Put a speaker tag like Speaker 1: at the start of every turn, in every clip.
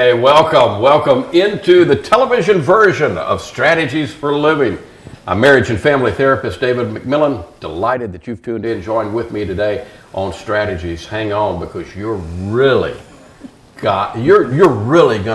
Speaker 1: Hey, welcome into the television version of Strategies for Living. I'm marriage and family therapist David McMillan. Delighted that you've tuned in, joined with me today on Strategies. Hang on, because you're really going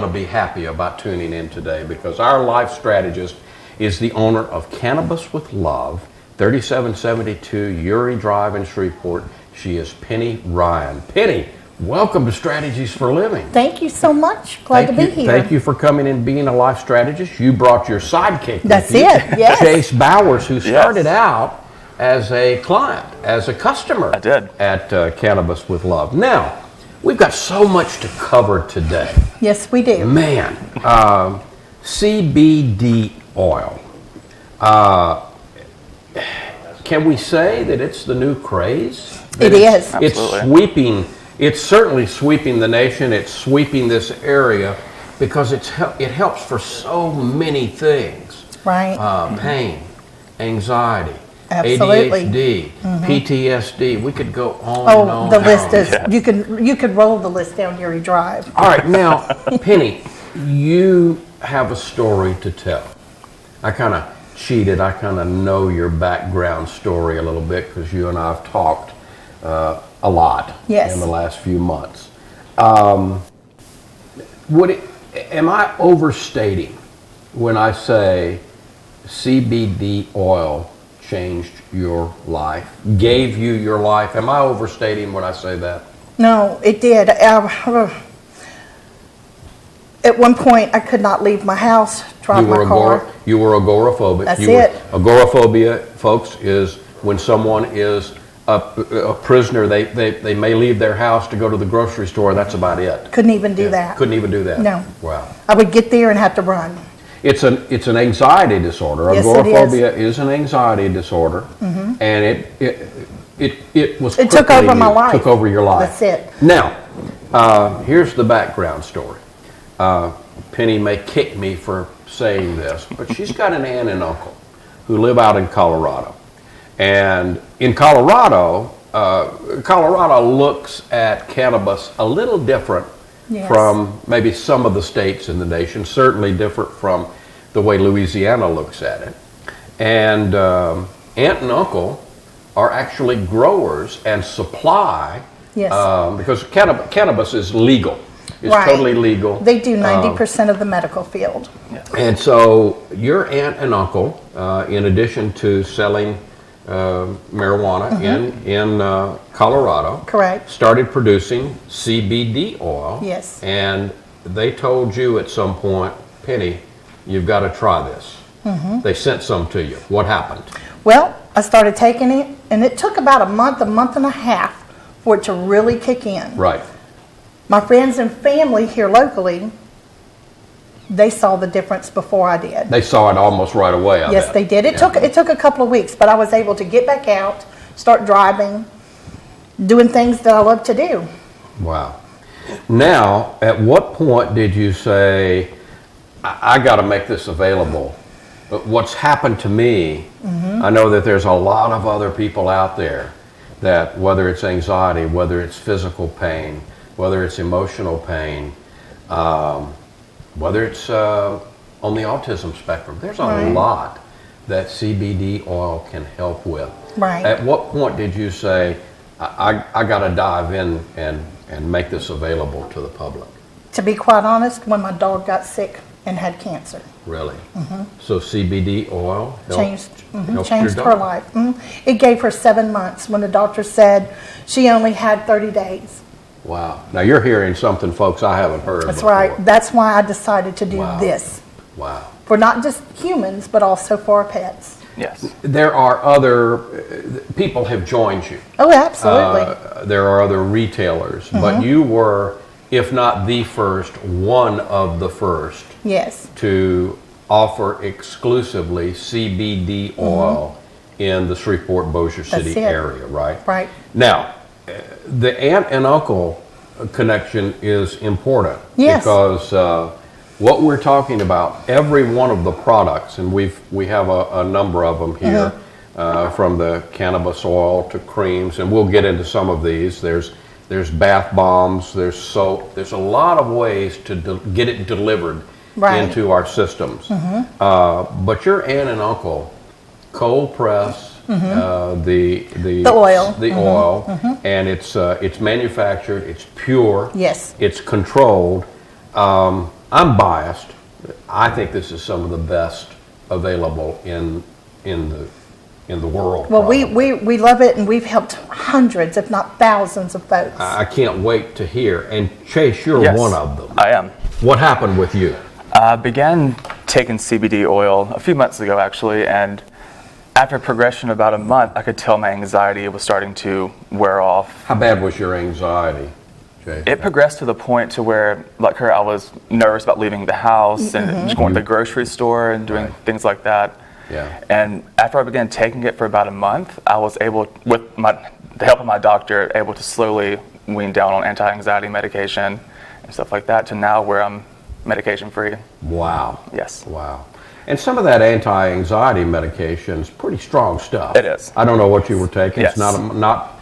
Speaker 1: to be happy about tuning in today, because our life strategist is the owner of Cannabis with Love, 3772 Uri Drive in Shreveport. She is Penny Ryan. Penny, welcome to Strategies for Living.
Speaker 2: Thank you so much. Glad to be here.
Speaker 1: Thank you for coming and being a life strategist. You brought your sidekick.
Speaker 2: That's
Speaker 1: with you,
Speaker 2: it, yes.
Speaker 1: Chase Bowers, who started out as a client, as a customer at Cannabis with Love. Now, we've got so much to cover today.
Speaker 2: Yes, we do.
Speaker 1: Man, CBD oil. Can we say that it's the new craze?
Speaker 2: It is.
Speaker 1: It's certainly sweeping the nation. It's sweeping this area because it helps for so many things.
Speaker 2: Right.
Speaker 1: Pain, anxiety,
Speaker 2: Absolutely.
Speaker 1: ADHD, PTSD. We could go on and on.
Speaker 2: The list is, you could roll the list down Uri Drive.
Speaker 1: All right, now, Penny, you have a story to tell. I kind of cheated. I kind of know your background story a little bit because you and I have talked a lot in the last few months. Am I overstating when I say CBD oil changed your life, gave you your life? Am I overstating when I say that?
Speaker 2: No, it did. At one point, I could not leave my house, drive my car.
Speaker 1: You were agoraphobic.
Speaker 2: That's it.
Speaker 1: Agoraphobia, folks, is when someone is a prisoner. They may leave their house to go to the grocery store. That's about it.
Speaker 2: Couldn't even do that.
Speaker 1: Couldn't even do that.
Speaker 2: No.
Speaker 1: Wow.
Speaker 2: I would get there and have to run.
Speaker 1: It's an anxiety disorder.
Speaker 2: Yes,
Speaker 1: Agoraphobia is an anxiety disorder, and it
Speaker 2: took over my life.
Speaker 1: Took over your life.
Speaker 2: That's it.
Speaker 1: Now, here's the background story. Penny may kick me for saying this, but she's got an aunt and uncle who live out in Colorado. And in Colorado, Colorado looks at cannabis a little different from maybe some of the states in the nation, certainly different from the way Louisiana looks at it. And aunt and uncle are actually growers and supply, because cannabis is legal. It's totally legal.
Speaker 2: They do 90% of the medical field.
Speaker 1: And so your aunt and uncle, in addition to selling marijuana in Colorado, started producing CBD oil.
Speaker 2: Yes.
Speaker 1: And they told you at some point, Penny, you've got to try this. They sent some to you. What happened?
Speaker 2: Well, I started taking it, and it took about a month and a half for it to really kick in.
Speaker 1: Right.
Speaker 2: My friends and family here locally, they saw the difference before I did.
Speaker 1: They saw it almost right away.
Speaker 2: Yes, they did. It took a couple of weeks, but I was able to get back out, start driving, doing things that I love to do.
Speaker 1: Wow. Now, at what point did you say, I got to make this available? What's happened to me, I know that there's a lot of other people out there that, whether it's anxiety, whether it's physical pain, whether it's emotional pain, whether it's on the autism spectrum, there's a lot that CBD oil can help with.
Speaker 2: Right.
Speaker 1: At what point did you say, I got to dive in and make this available to the public?
Speaker 2: To be quite honest, when my dog got sick and had cancer.
Speaker 1: Really? So CBD oil
Speaker 2: changed
Speaker 1: your
Speaker 2: her life. It gave her 7 months when the doctor said she only had 30 days.
Speaker 1: Wow. Now you're hearing something, folks, I haven't heard
Speaker 2: That's
Speaker 1: before.
Speaker 2: right. That's why I decided to do this.
Speaker 1: Wow.
Speaker 2: For not just humans, but also for our pets.
Speaker 1: Yes. There are other people have joined you.
Speaker 2: Oh, absolutely.
Speaker 1: There are other retailers, but you were, if not the first, one of the first to offer exclusively CBD oil in the Shreveport-Bossier City area, right?
Speaker 2: Right.
Speaker 1: Now, the aunt and uncle connection is important because what we're talking about, every one of the products, and we have a number of them here, from the cannabis oil to creams, and we'll get into some of these. There's there's bath bombs, there's soap. There's a lot of ways to get it delivered
Speaker 2: Right.
Speaker 1: into our systems. But your aunt and uncle, cold press, the
Speaker 2: oil.
Speaker 1: the oil, and it's manufactured, it's pure,
Speaker 2: Yes.
Speaker 1: it's controlled. I'm biased. I think this is some of the best available in the world.
Speaker 2: Well,
Speaker 1: probably.
Speaker 2: we love it, and we've helped hundreds, if not thousands, of folks.
Speaker 1: I can't wait to hear. And Chase, you're
Speaker 3: Yes,
Speaker 1: one of them.
Speaker 3: I am.
Speaker 1: What happened with you?
Speaker 3: I began taking CBD oil a few months ago, actually, and after progression of about a month, I could tell my anxiety was starting to wear off.
Speaker 1: How bad was your anxiety, Chase?
Speaker 3: It progressed to the point to where, like her, I was nervous about leaving the house and just going to the grocery store and doing
Speaker 1: Right.
Speaker 3: things like that.
Speaker 1: Yeah.
Speaker 3: And after I began taking it for about a month, I was able, with the help of my doctor, able to slowly wean down on anti-anxiety medication and stuff like that to now where I'm medication free.
Speaker 1: Wow.
Speaker 3: Yes.
Speaker 1: Wow. And some of that anti-anxiety medication is pretty strong stuff.
Speaker 3: It is.
Speaker 1: I don't know what you were taking.
Speaker 3: Yes.
Speaker 1: It's not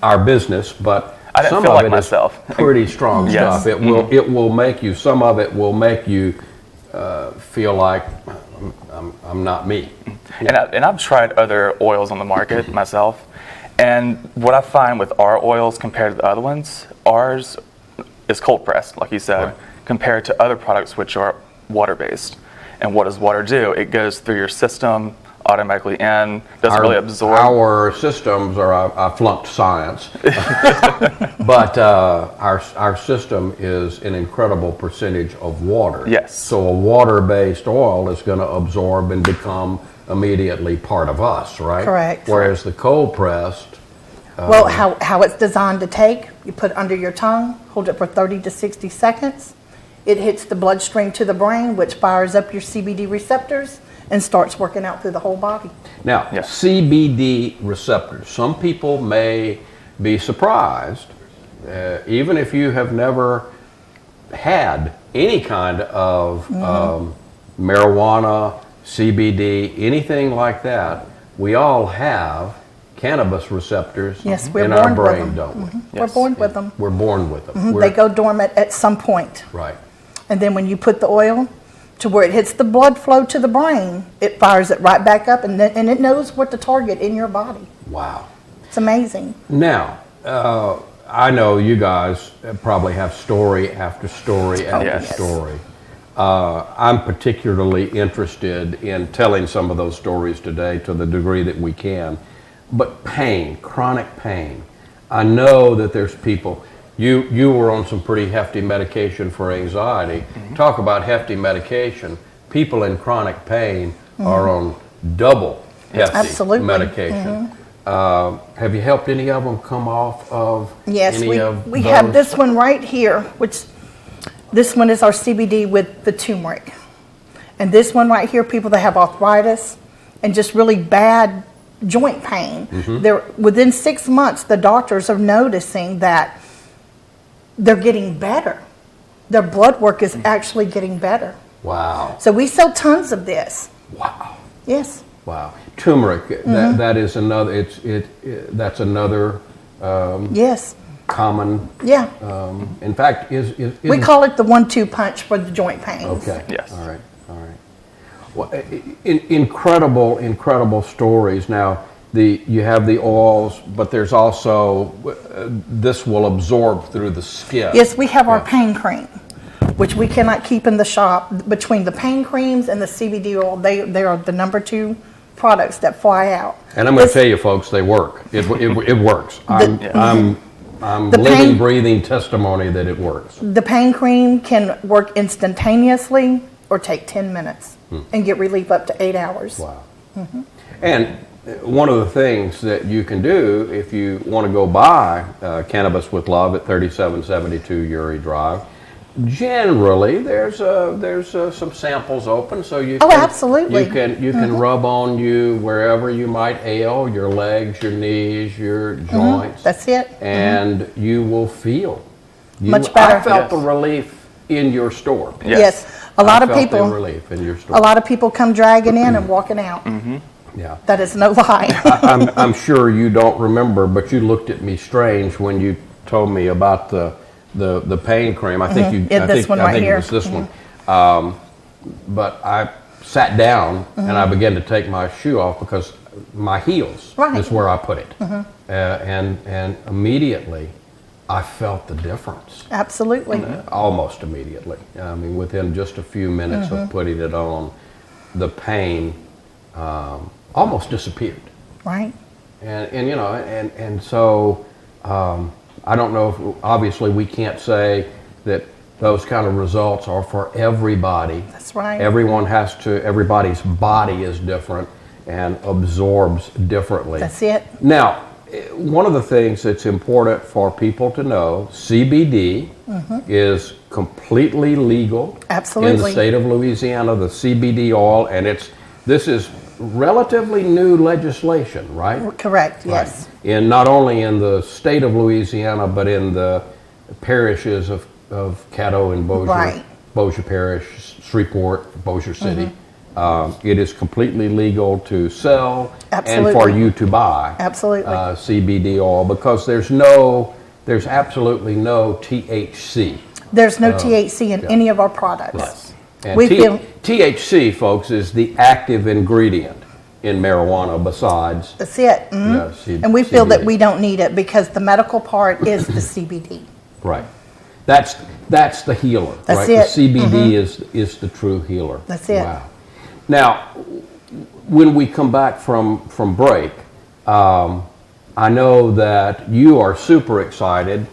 Speaker 1: our business, but
Speaker 3: I didn't
Speaker 1: some
Speaker 3: feel
Speaker 1: of
Speaker 3: like
Speaker 1: it
Speaker 3: myself.
Speaker 1: is pretty strong
Speaker 3: Yes.
Speaker 1: stuff. It will make you. Some of it will make you feel like I'm not me.
Speaker 3: And I've tried other oils on the market myself, and what I find with our oils compared to the other ones, ours is cold pressed, like you said,
Speaker 1: Right.
Speaker 3: compared to other products which are water based. And what does water do? It goes through your system automatically in, doesn't really absorb.
Speaker 1: Our systems are, I flunked science, but our system is an incredible percentage of water.
Speaker 3: Yes.
Speaker 1: So a water-based oil is going to absorb and become immediately part of us, right?
Speaker 2: Correct.
Speaker 1: Whereas the cold pressed,
Speaker 2: Well, how it's designed to take, you put it under your tongue, hold it for 30 to 60 seconds. It hits the bloodstream to the brain, which fires up your CBD receptors and starts working out through the whole body.
Speaker 1: now
Speaker 3: Yes.
Speaker 1: CBD receptors. Some people may be surprised, even if you have never had any kind of marijuana, CBD, anything like that. We all have cannabis receptors
Speaker 2: Yes, we're
Speaker 1: in
Speaker 2: born
Speaker 1: our
Speaker 2: with
Speaker 1: brain,
Speaker 2: them.
Speaker 1: don't we?
Speaker 2: We're
Speaker 3: Yes.
Speaker 2: born with them.
Speaker 1: We're born with them.
Speaker 2: They go dormant at some point.
Speaker 1: Right.
Speaker 2: And then when you put the oil to where it hits the blood flow to the brain, it fires it right back up, and it knows what to target in your body.
Speaker 1: Wow.
Speaker 2: It's amazing.
Speaker 1: Now, I know you guys probably have story after story after
Speaker 3: yes.
Speaker 1: story. I'm particularly interested in telling some of those stories today to the degree that we can. But pain, chronic pain. I know that there's people. You were on some pretty hefty medication for anxiety. Talk about hefty medication. People in chronic pain are on double hefty
Speaker 2: Absolutely.
Speaker 1: medication. Have you helped any of them come off of
Speaker 2: Yes,
Speaker 1: any of
Speaker 2: we
Speaker 1: those?
Speaker 2: have this one right here, which this one is our CBD with the turmeric. And this one right here, people that have arthritis and just really bad joint pain, they're within 6 months, the doctors are noticing that they're getting better. Their blood work is actually getting better.
Speaker 1: Wow.
Speaker 2: So we sell tons of this.
Speaker 1: Wow.
Speaker 2: Yes.
Speaker 1: Wow. Turmeric, that is another, that's another
Speaker 2: Yes.
Speaker 1: common,
Speaker 2: Yeah.
Speaker 1: in fact,
Speaker 2: We call it the 1-2 punch for the joint pains.
Speaker 1: okay.
Speaker 3: Yes.
Speaker 1: All right. Well, incredible stories. Now, you have the oils, but there's also, this will absorb through the skin.
Speaker 2: Yes, we have our pain cream, which we cannot keep in the shop. Between the pain creams and the CBD oil, they are the number 2 products that fly out.
Speaker 1: And I'm going to tell you, folks, they work. It works. I'm
Speaker 2: The
Speaker 1: living,
Speaker 2: pain-
Speaker 1: breathing testimony that it works.
Speaker 2: The pain cream can work instantaneously or take 10 minutes and get relief up to 8 hours.
Speaker 1: Wow. And one of the things that you can do if you want to go buy Cannabis with Love at 3772 Uri Drive, generally there's some samples open, so you
Speaker 2: Oh,
Speaker 1: can,
Speaker 2: absolutely.
Speaker 1: you can rub on you wherever you might ail, your legs, your knees, your joints.
Speaker 2: That's it.
Speaker 1: And you will feel
Speaker 2: Much better.
Speaker 1: I felt
Speaker 3: Yes.
Speaker 1: the relief in your store.
Speaker 2: Yes. A lot of
Speaker 1: I felt the
Speaker 2: people
Speaker 1: relief in your store.
Speaker 2: a lot of people come dragging in and walking out.
Speaker 1: Yeah.
Speaker 2: That is no lie.
Speaker 1: I'm sure you don't remember, but you looked at me strange when you told me about the pain cream. I think you.
Speaker 2: Yeah,
Speaker 1: I
Speaker 2: this
Speaker 1: think,
Speaker 2: one
Speaker 1: I
Speaker 2: right
Speaker 1: think
Speaker 2: here.
Speaker 1: it was this one. But I sat down and I began to take my shoe off because my heels
Speaker 2: Right.
Speaker 1: is where I put it, and immediately I felt the difference.
Speaker 2: Absolutely.
Speaker 1: Almost immediately. I mean, within just a few minutes of putting it on, the pain almost disappeared.
Speaker 2: Right.
Speaker 1: And you know, and so I don't know if, obviously we can't say that those kind of results are for everybody.
Speaker 2: That's right.
Speaker 1: Everybody's body is different and absorbs differently.
Speaker 2: That's it.
Speaker 1: Now, one of the things that's important for people to know, CBD is completely legal in the
Speaker 2: Absolutely.
Speaker 1: state of Louisiana, the CBD oil, and this is relatively new legislation, right?
Speaker 2: Correct. Yes.
Speaker 1: Right. Not only in the state of Louisiana, but in the parishes of Caddo and Bossier,
Speaker 2: Right.
Speaker 1: Bossier Parish, Shreveport, Bossier City. It is completely legal to sell
Speaker 2: Absolutely.
Speaker 1: and for you to buy
Speaker 2: Absolutely.
Speaker 1: CBD oil because there's absolutely no THC.
Speaker 2: There's no THC in any of our products.
Speaker 1: And
Speaker 2: We feel
Speaker 1: THC, folks, is the active ingredient in marijuana besides.
Speaker 2: that's it. And we feel that
Speaker 1: CBD.
Speaker 2: we don't need it because the medical part is the CBD.
Speaker 1: Right. That's the healer.
Speaker 2: That's
Speaker 1: right?
Speaker 2: it.
Speaker 1: The CBD is the true healer.
Speaker 2: That's it.
Speaker 1: Wow. Now, when we come back from break, I know that you are super excited.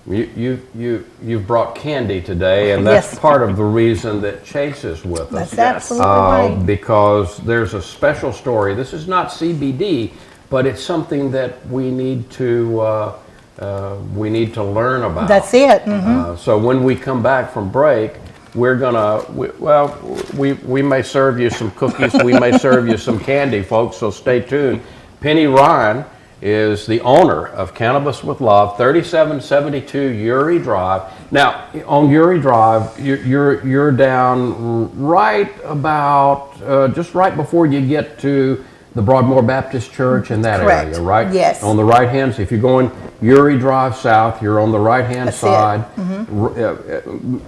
Speaker 1: You've brought candy today, and that's
Speaker 2: Yes.
Speaker 1: part of the reason that Chase is with us.
Speaker 2: That's absolutely right.
Speaker 1: Because there's a special story. This is not CBD, but it's something that we need to learn about.
Speaker 2: That's it.
Speaker 1: So when we come back from break, we're gonna we may serve you some cookies, we may serve you some candy, folks. So stay tuned. Penny Ryan is the owner of Cannabis with Love, 3772 Uri Drive. Now, on Uri Drive, you're down right about just right before you get to the Broadmoor Baptist Church in that
Speaker 2: Correct.
Speaker 1: area, right?
Speaker 2: Yes.
Speaker 1: On the right hand, so if you're going Uri Drive south, you're on the right hand
Speaker 2: That's it.
Speaker 1: side.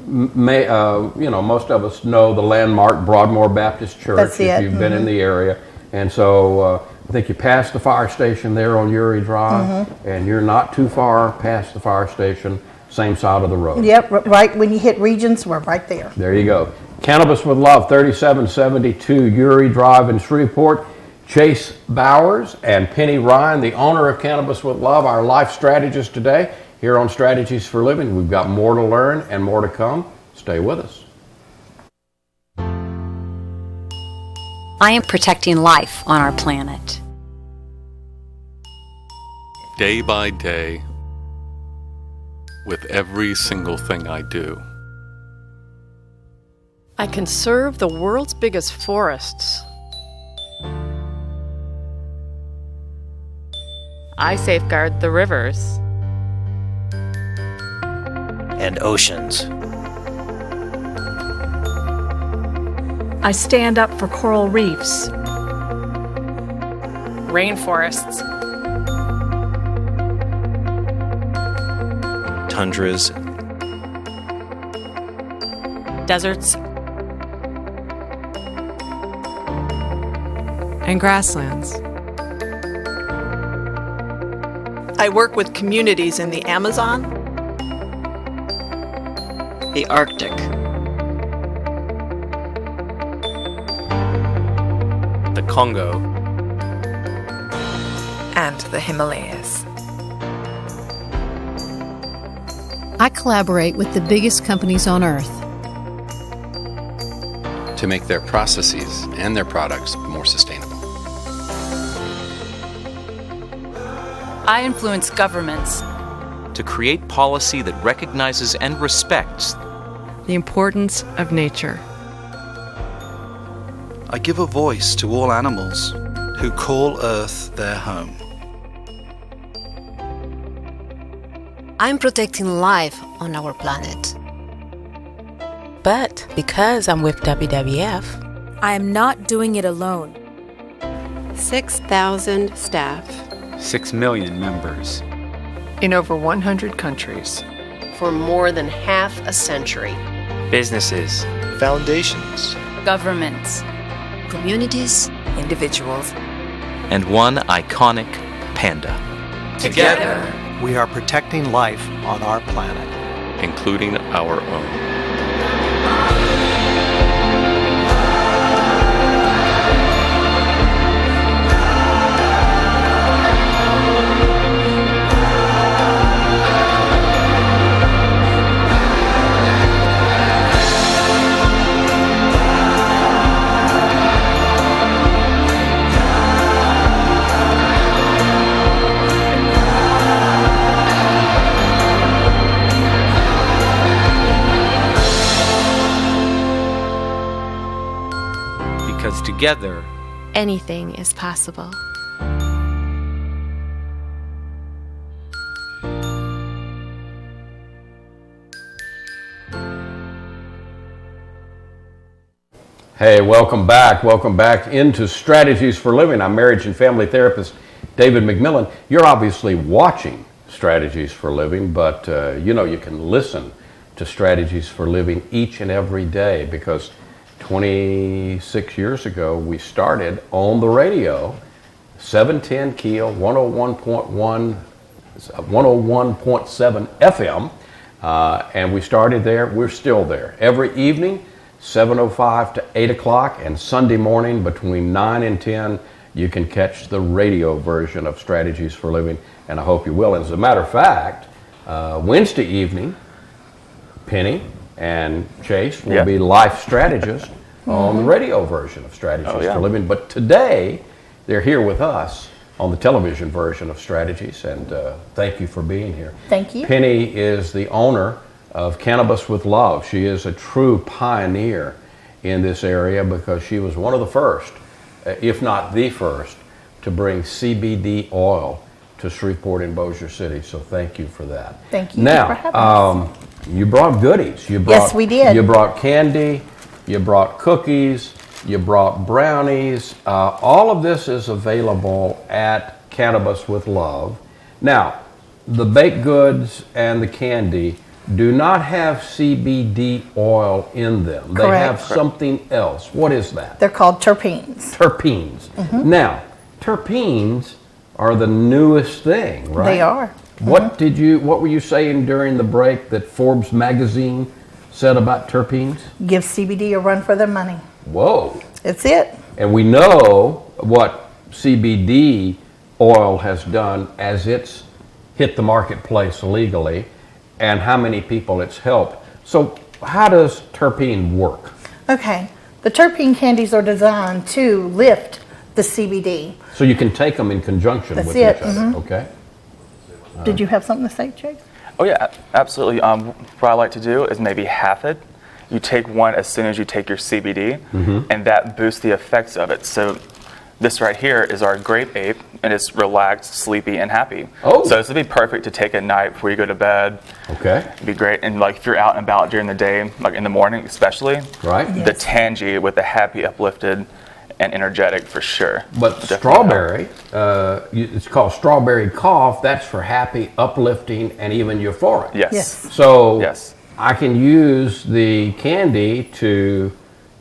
Speaker 1: Most of us know the landmark Broadmoor Baptist Church
Speaker 2: That's
Speaker 1: if
Speaker 2: it.
Speaker 1: you've been in the area, and so I think you pass the fire station there on Uri Drive, and you're not too far past the fire station, same side of the road.
Speaker 2: Yep. Right when you hit Regions, we're right there.
Speaker 1: There you go. Cannabis with Love, 3772 Uri Drive in Shreveport. Chase Bowers and Penny Ryan, the owner of Cannabis with Love, our life strategist today here on Strategies for Living. We've got more to learn and more to come. Stay with us.
Speaker 4: I am protecting life on our planet.
Speaker 5: Day by day, with every single thing I do.
Speaker 6: I conserve the world's biggest forests.
Speaker 7: I safeguard the rivers.
Speaker 8: And oceans.
Speaker 9: I stand up for coral reefs.
Speaker 7: Rainforests.
Speaker 8: Tundras.
Speaker 7: Deserts.
Speaker 9: And grasslands.
Speaker 10: I work with communities in the Amazon,
Speaker 8: The Arctic.
Speaker 5: The Congo.
Speaker 11: and the Himalayas.
Speaker 12: I collaborate with the biggest companies on Earth
Speaker 13: to make their processes and their products more sustainable.
Speaker 7: I influence governments
Speaker 14: to create policy that recognizes and respects
Speaker 9: the importance of nature.
Speaker 15: I give a voice to all animals who call Earth their home.
Speaker 16: I'm protecting life on our planet.
Speaker 17: But because I'm with WWF,
Speaker 18: I am not doing it alone.
Speaker 19: 6,000 staff.
Speaker 20: 6 million members.
Speaker 6: In over 100 countries.
Speaker 19: For more than half a century.
Speaker 14: Businesses.
Speaker 8: Foundations.
Speaker 7: Governments.
Speaker 16: Communities.
Speaker 11: Individuals.
Speaker 14: And one iconic panda.
Speaker 11: Together,
Speaker 15: we are protecting life on our planet,
Speaker 5: including our own.
Speaker 14: Because together,
Speaker 18: anything is possible.
Speaker 1: Hey, welcome back. Welcome back into Strategies for Living. I'm marriage and family therapist David McMillan. You're obviously watching Strategies for Living, but you know you can listen to Strategies for Living each and every day because 26 years ago we started on the radio, 710 Keel, 101.7 FM, and we started there. We're still there every evening, 7:05 to 8 o'clock, and Sunday morning between 9 and 10, you can catch the radio version of Strategies for Living, and I hope you will. As a matter of fact, Wednesday evening, Penny and Chase will be life strategists on the radio version of Strategies for Living, but today they're here with us on the television version of Strategies, and thank you for being here.
Speaker 2: Thank you.
Speaker 1: Penny is the owner of Cannabis with Love. She is a true pioneer in this area because she was one of the first, if not the first, to bring CBD oil to Shreveport and Bossier City. So thank you for that.
Speaker 2: Thank you
Speaker 1: now,
Speaker 2: for having us.
Speaker 1: You brought goodies. You brought,
Speaker 2: yes, we did.
Speaker 1: You brought candy, you brought cookies, you brought brownies. All of this is available at Cannabis with Love. Now, the baked goods and the candy do not have CBD oil in them. They have something else. What is that?
Speaker 2: They're called terpenes.
Speaker 1: Terpenes.
Speaker 2: Mm-hmm.
Speaker 1: Now, terpenes are the newest thing, right?
Speaker 2: They are.
Speaker 1: What were you saying during the break that Forbes magazine said about terpenes?
Speaker 2: Give CBD a run for their money.
Speaker 1: Whoa.
Speaker 2: That's it.
Speaker 1: And we know what CBD oil has done as it's hit the marketplace illegally and how many people it's helped. So how does terpene work?
Speaker 2: Okay. The terpene candies are designed to lift the CBD.
Speaker 1: So you can take them in conjunction with each other, okay?
Speaker 2: Did you have something to say, Chase?
Speaker 3: Oh yeah, absolutely. What I like to do is maybe half it. You take one as soon as you take your CBD, and that boosts the effects of it. So this right here is our grape ape, and it's relaxed, sleepy, and happy. Oh. So this would be perfect to take at night before you go to bed.
Speaker 1: Okay.
Speaker 3: It'd be great. And like if you're out and about during the day, like in the morning especially,
Speaker 1: right?
Speaker 3: The Tangy with the happy, uplifted, and energetic for sure.
Speaker 1: But strawberry, it's called strawberry cough. That's for happy, uplifting, and even euphoric.
Speaker 3: Yes.
Speaker 1: So I can use the candy to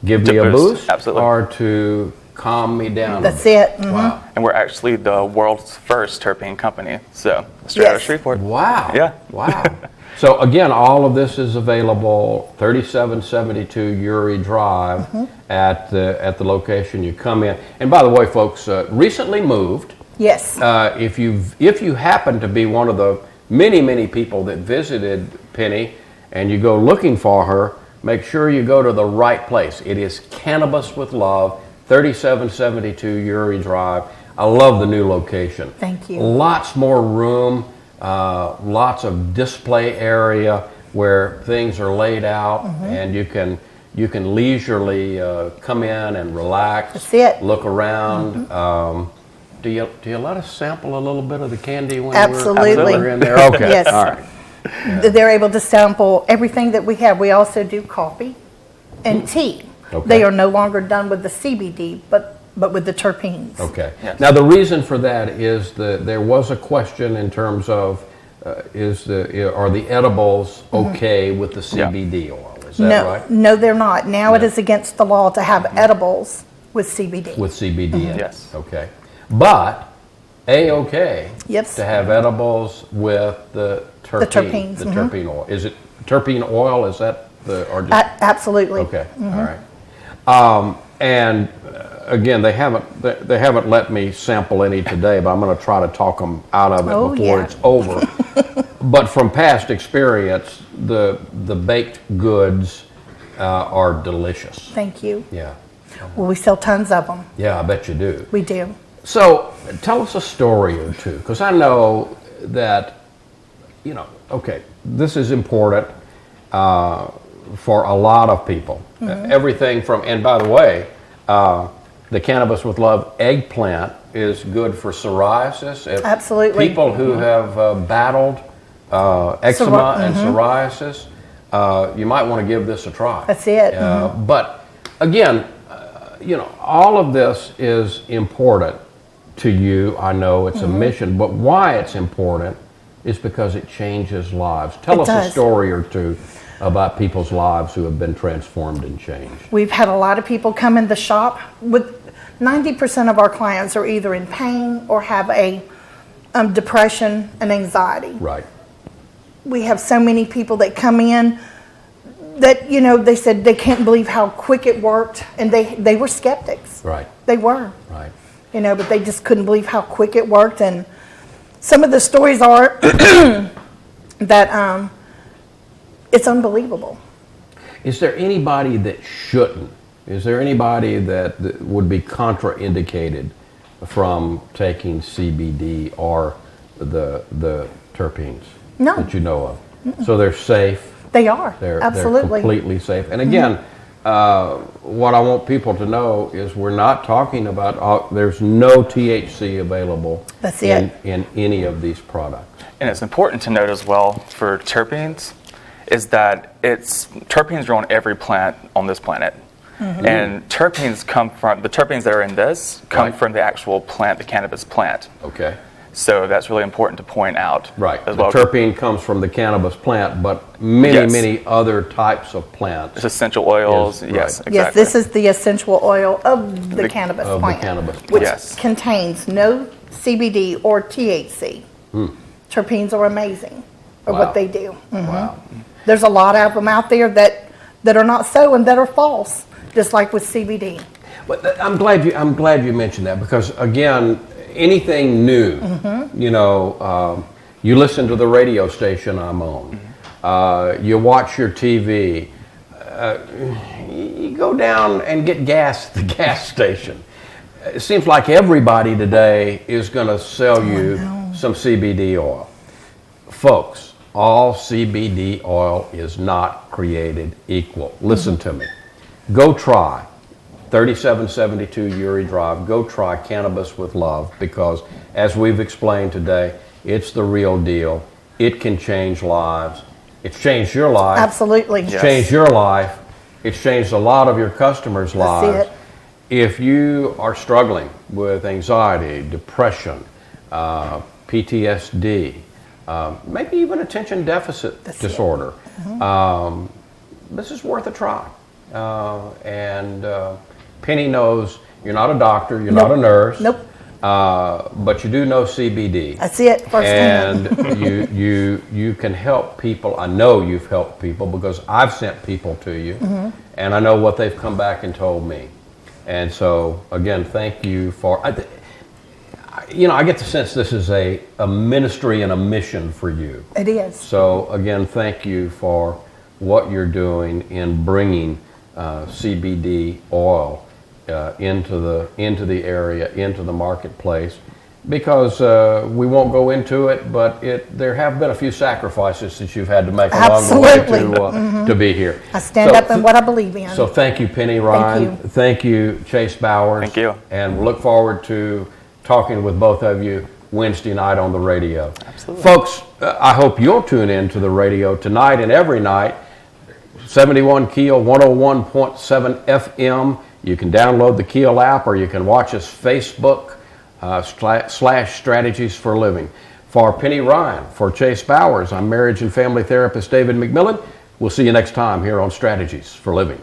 Speaker 1: give me a boost,
Speaker 3: absolutely,
Speaker 1: or to calm me down.
Speaker 2: That's it. Mm-hmm.
Speaker 1: Wow.
Speaker 3: And we're actually the world's first terpene company. So straight out of Shreveport.
Speaker 1: Wow.
Speaker 3: Yeah.
Speaker 1: Wow. So again, all of this is available 3772 Uri Drive at the location you come in. And by the way, folks, recently moved.
Speaker 2: Yes.
Speaker 1: If you happen to be one of the many people that visited Penny and you go looking for her, make sure you go to the right place. It is Cannabis with Love, 3772 Uri Drive. I love the new location.
Speaker 2: Thank you.
Speaker 1: Lots more room, lots of display area where things are laid out, and you can leisurely come in and relax.
Speaker 2: That's it.
Speaker 1: Look around. Do you let us sample a little bit of the candy when
Speaker 2: Absolutely.
Speaker 1: we're in there? Okay.
Speaker 2: Yes.
Speaker 1: All right.
Speaker 2: They're able to sample everything that we have. We also do coffee and tea.
Speaker 1: Okay.
Speaker 2: They are no longer done with the CBD, but with the terpenes.
Speaker 1: Okay. Yes. Now the reason for that is that there was a question in terms of are the edibles okay with the CBD oil? Is that right?
Speaker 2: No, they're not. Now it is against the law to have edibles with CBD.
Speaker 1: With CBD in it.
Speaker 3: Yes.
Speaker 1: Okay. But A-okay
Speaker 2: Yes.
Speaker 1: to have edibles with the terpene,
Speaker 2: terpenes,
Speaker 1: the terpene oil. Is it terpene oil? Is that the... Or just,
Speaker 2: absolutely.
Speaker 1: okay, all right. And again, they haven't let me sample any today, but I'm going to try to talk them out of it before it's over. But from past experience, the baked goods are delicious.
Speaker 2: Thank you.
Speaker 1: Yeah.
Speaker 2: Well, we sell tons of them.
Speaker 1: Yeah, I bet you do.
Speaker 2: We do.
Speaker 1: So tell us a story or two, because I know that, okay, this is important for a lot of people. Everything from, and by the way, the Cannabis with Love eggplant is good for psoriasis.
Speaker 2: Absolutely.
Speaker 1: People who have battled eczema and psoriasis, you might want to give this a try.
Speaker 2: That's it.
Speaker 1: But again, all of this is important to you. I know it's a mission, but why it's important is because it changes lives. Tell us a story or two about people's lives who have been transformed and changed.
Speaker 2: We've had a lot of people come in the shop. With 90% of our clients are either in pain or have a depression and anxiety.
Speaker 1: Right.
Speaker 2: We have so many people that come in that, they said they can't believe how quick it worked, and they were skeptics.
Speaker 1: Right.
Speaker 2: They were.
Speaker 1: Right.
Speaker 2: But they just couldn't believe how quick it worked. And some of the stories are that it's unbelievable.
Speaker 1: Is there anybody that shouldn't? Is there anybody that would be contraindicated from taking CBD or the terpenes?
Speaker 2: No.
Speaker 1: That you know of? So they're safe.
Speaker 2: They are. Absolutely.
Speaker 1: They're completely safe. And again, what I want people to know is we're not talking about, there's no THC available in any of these products.
Speaker 3: And it's important to note as well for terpenes is that terpenes grow on every plant on this planet. And terpenes the terpenes that are in this come from the actual plant, the cannabis plant.
Speaker 1: Okay.
Speaker 3: So that's really important to point out.
Speaker 1: Right.
Speaker 3: As
Speaker 1: The
Speaker 3: well.
Speaker 1: terpene comes from the cannabis plant, but many other types of plants.
Speaker 3: It's essential oils.
Speaker 1: Yes,
Speaker 3: Yes,
Speaker 1: right.
Speaker 3: exactly.
Speaker 2: Yes, this is the essential oil of the cannabis plant, which contains no CBD or THC. Terpenes are amazing for what they do.
Speaker 1: Wow.
Speaker 2: There's a lot of them out there that are not so and that are false, just like with CBD.
Speaker 1: But I'm glad you mentioned that, because again, anything new, you listen to the radio station I'm on, you watch your TV, you go down and get gas at the gas station. It seems like everybody today is going to sell you some CBD oil. Folks, all CBD oil is not created equal. Listen to me. Go try 3772 Uri Drive. Go try Cannabis with Love, because as we've explained today, it's the real deal. It can change lives. It's changed your life.
Speaker 2: Absolutely.
Speaker 1: It's changed your life. It's changed a lot of your customers' lives.
Speaker 2: That's it.
Speaker 1: If you are struggling with anxiety, depression, PTSD, maybe even attention deficit disorder, this is worth a try. Penny knows you're not a doctor, you're not a nurse.
Speaker 2: Nope.
Speaker 1: But you do know CBD.
Speaker 2: That's it, firsthand.
Speaker 1: And you can help people. I know you've helped people because I've sent people to you, and I know what they've come back and told me. And so, again, thank you for. I get the sense this is a ministry and a mission for you.
Speaker 2: It is.
Speaker 1: So, again, thank you for what you're doing in bringing CBD oil into the area, into the marketplace, because we won't go into it, but there have been a few sacrifices that you've had to make along the way to be here.
Speaker 2: I stand up in what I believe in.
Speaker 1: So thank you, Penny Ryan. Thank you, Chase Bowers.
Speaker 3: Thank you.
Speaker 1: And we look forward to talking with both of you Wednesday night on the radio.
Speaker 3: Absolutely.
Speaker 1: Folks, I hope you'll tune in to the radio tonight and every night. 71 Keel, 101.7 FM. You can download the Keel app, or you can watch us Facebook /Strategies for Living. For Penny Ryan, for Chase Bowers, I'm marriage and family therapist David McMillan. We'll see you next time here on Strategies for Living.